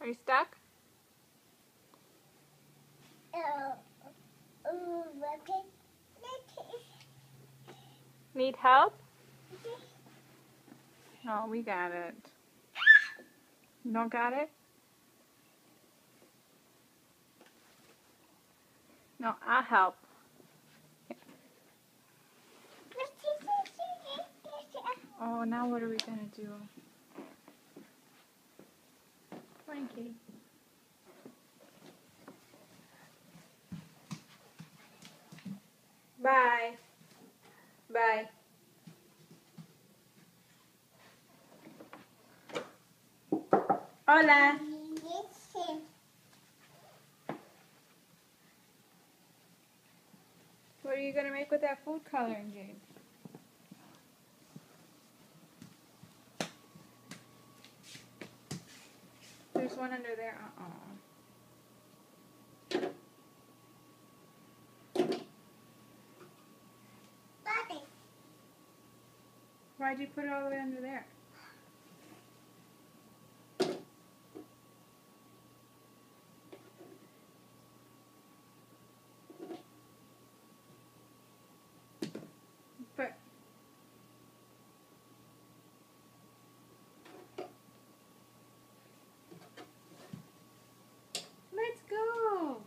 you stuck? Need help? Oh, we got it. You don't got it? No, I'll help. Oh, now what are we gonna do? Come on, kitty. Bye. Bye. Hola. What are you gonna make with that food coloring, Jade? There's one under there. Why'd you put it all the way under there? But let's go.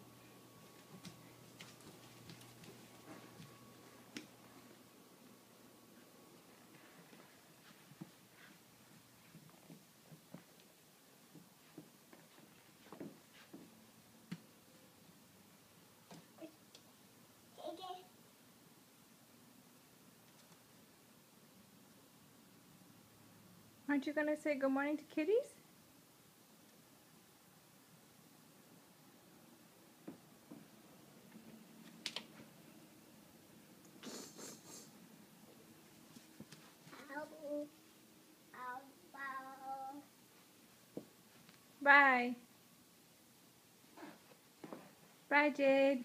Aren't you gonna say good morning to kitties? Bye. Bye, Jade.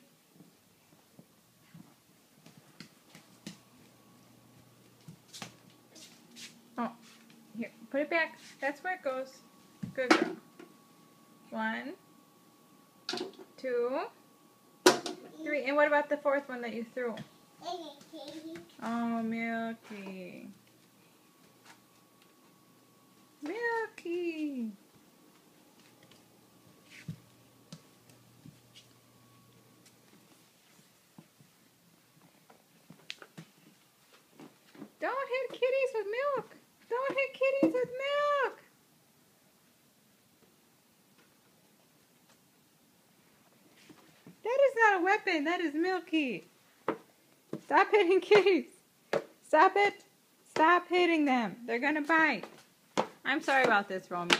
Oh, here, put it back. That's where it goes. Good girl. 1, 2, 3. And what about the fourth one that you threw? Oh, Milky. Milky. Don't hit kitties with milk. Don't hit kitties with milk. That is not a weapon. That is Milky. Stop hitting kitties. Stop it. Stop hitting them. They're going to bite. I'm sorry about this, Romeo.